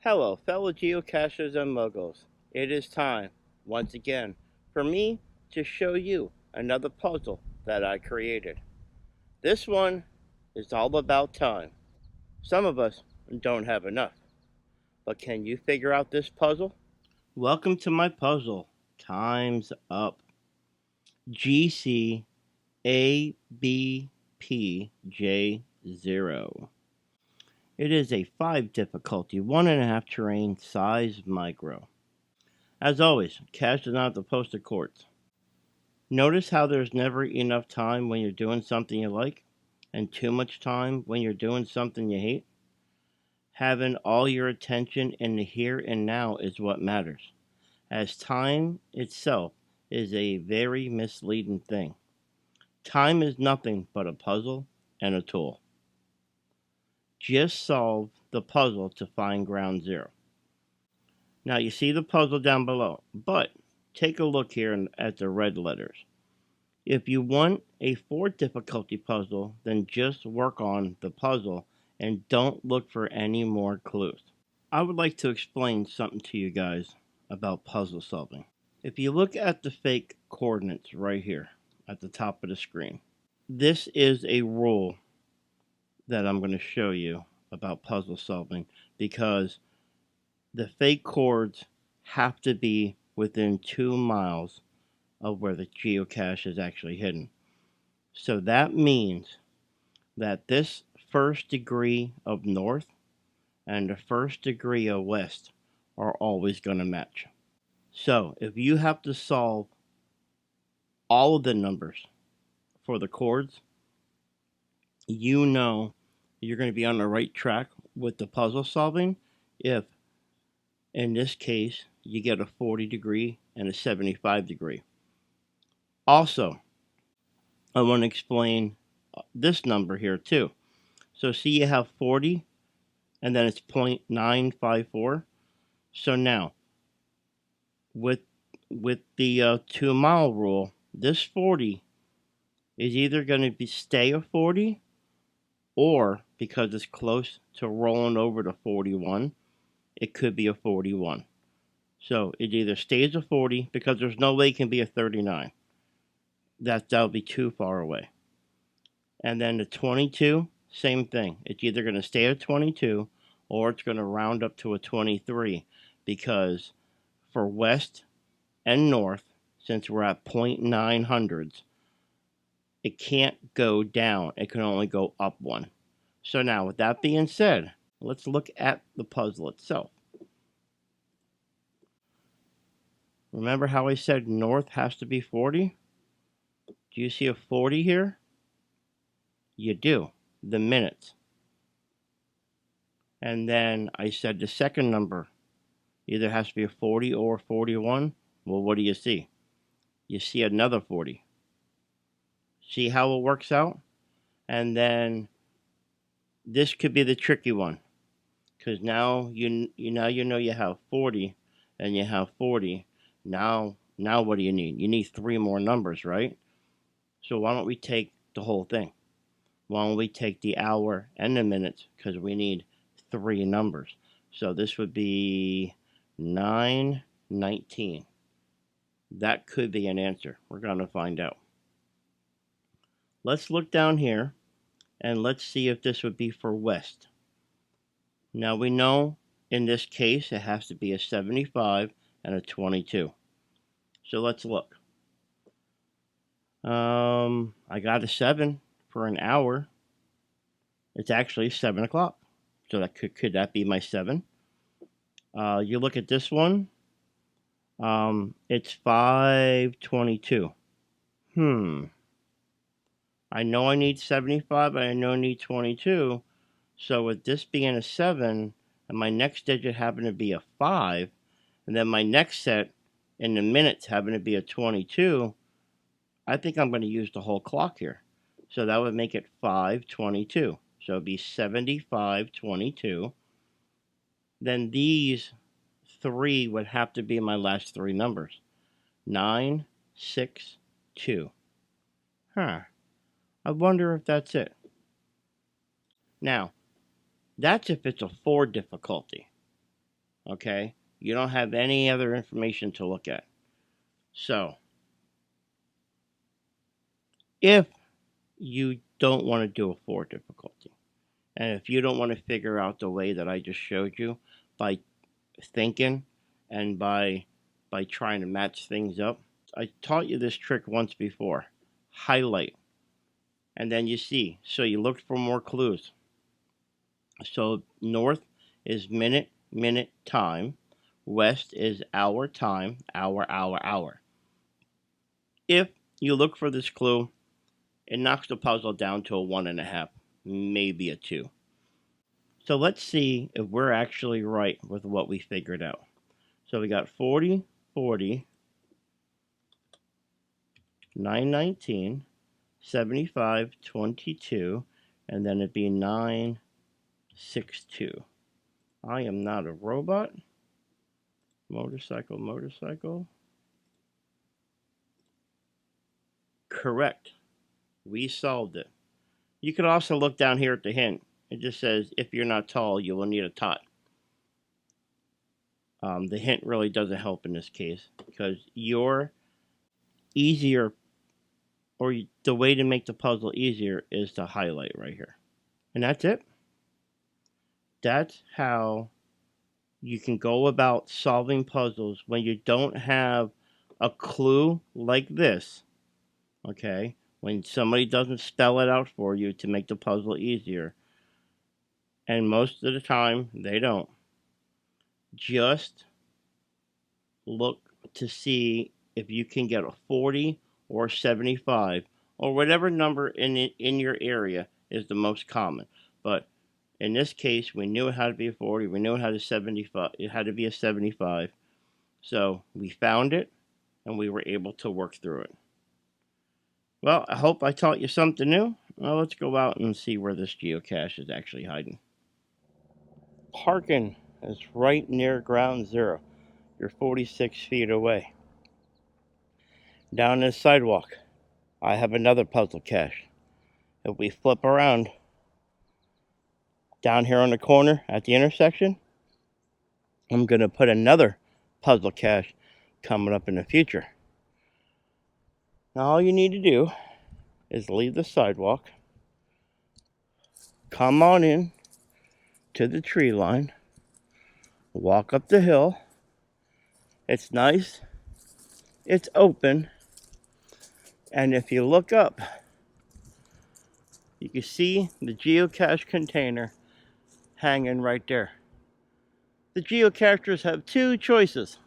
Hello, fellow geocachers and muggles. It is time, once again, for me to show you another puzzle that I created. This one is all about time. Some of us don't have enough, but can you figure out this puzzle? Welcome to my puzzle. Time's up. GCABPJ0. It is a 5 difficulty, 1.5 terrain, size micro. As always, cache does not have to post to courts. Notice how there's never enough time when you're doing something you like, and too much time when you're doing something you hate? Having all your attention in the here and now is what matters, as time itself is a very misleading thing. Time is nothing but a puzzle and a tool. Just solve the puzzle to find ground zero. Now you see the puzzle down below, but take a look here at the red letters. If you want a 4 difficulty puzzle, then just work on the puzzle and don't look for any more clues. I would like to explain something to you guys about puzzle solving. If you look at the fake coordinates right here at the top of the screen, this is a rule that I'm going to show you about puzzle solving, because the fake chords have to be within 2 miles of where the geocache is actually hidden. So that means that this first degree of north and the first degree of west are always going to match. So if you have to solve all of the numbers for the chords, you know you're going to be on the right track with the puzzle solving if, in this case, you get a 40 degree and a 75 degree. Also, I want to explain this number here too. So see, you have 40 and then it's 0.954. So now with the 2 mile rule, this 40 is either going to stay a 40, or because it's close to rolling over to 41, it could be a 41. So it either stays a 40, because there's no way it can be a 39. That'll be too far away. And then the 22, same thing. It's either going to stay at 22 or it's going to round up to a 23, because for west and north, since we're at 0.900s, it can't go down. It can only go up 1. So now, with that being said, let's look at the puzzle itself. Remember how I said north has to be 40? Do you see a 40 here? You do. The minutes. And then I said the second number either has to be a 40 or 41. Well, what do you see? You see another 40. See how it works out? And then this could be the tricky one, because now you know you have 40 and you have 40. Now what do you need? You need 3 more numbers, right? So why don't we take the whole thing? Why don't we take the hour and the minutes, because we need 3 numbers. So this would be 9:19. That could be an answer. We're going to find out. Let's look down here and let's see if this would be for west. Now we know in this case it has to be a 75 and a 22. So let's look. I got a 7 for an hour. It's actually 7 o'clock. So that could that be my 7? You look at this one. It's 5:22. I know I need 75, but I know I need 22. So with this being a 7, and my next digit having to be a 5, and then my next set in the minutes having to be a 22, I think I'm going to use the whole clock here. So that would make it 5:22. So it'd be 75:22. Then these 3 would have to be my last 3 numbers. 962. I wonder if that's it. Now, that's if it's a 4 difficulty. Okay? You don't have any other information to look at. So, if you don't want to do a 4 difficulty, and if you don't want to figure out the way that I just showed you by thinking and by trying to match things up, I taught you this trick once before. Highlight, and then you see. So you look for more clues. So north is minute, time. West is hour, time, hour. If you look for this clue, it knocks the puzzle down to a 1.5, maybe a 2. So let's see if we're actually right with what we figured out. So we got 40, 919, 75, 22, and then it'd be 962. I am not a robot. Motorcycle. Correct. We solved it. You could also look down here at the hint. It just says, if you're not tall, you will need a tot. The hint really doesn't help in this case because your easier, or the way to make the puzzle easier is to highlight right here. And that's it. That's how you can go about solving puzzles when you don't have a clue like this. Okay? When somebody doesn't spell it out for you to make the puzzle easier. And most of the time, they don't. Just look to see if you can get a 40 or 75 or whatever number in your area is the most common. But in this case, we knew it had to be a 40. We knew it had to be a 75. So we found it, and we were able to work through it. Well, I hope I taught you something new. Well, let's go out and see where this geocache is actually hiding. Parking is right near ground zero. You're 46 feet away. Down this sidewalk, I have another puzzle cache. If we flip around, down here on the corner at the intersection, I'm going to put another puzzle cache coming up in the future. Now all you need to do is leave the sidewalk, come on in to the tree line, walk up the hill. It's nice, it's open, and if you look up, you can see the geocache container hanging right there. The geocachers have two choices.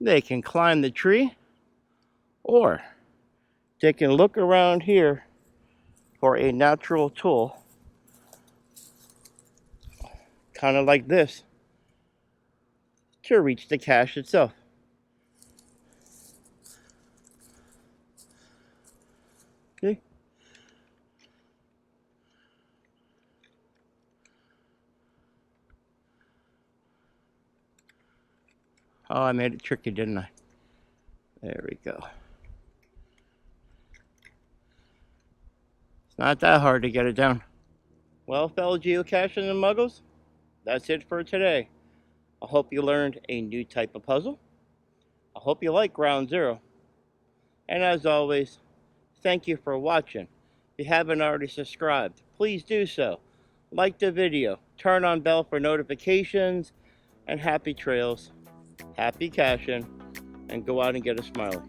They can climb the tree, or they can look around here for a natural tool, kind of like this, to reach the cache itself. See? Oh, I made it tricky, didn't I? There we go. It's not that hard to get it down. Well, fellow geocachers and muggles, that's it for today. I hope you learned a new type of puzzle. I hope you like Ground Zero. And as always, thank you for watching. If you haven't already subscribed, please do so. Like the video, turn on bell for notifications, and happy trails, happy caching, and go out and get a smiley.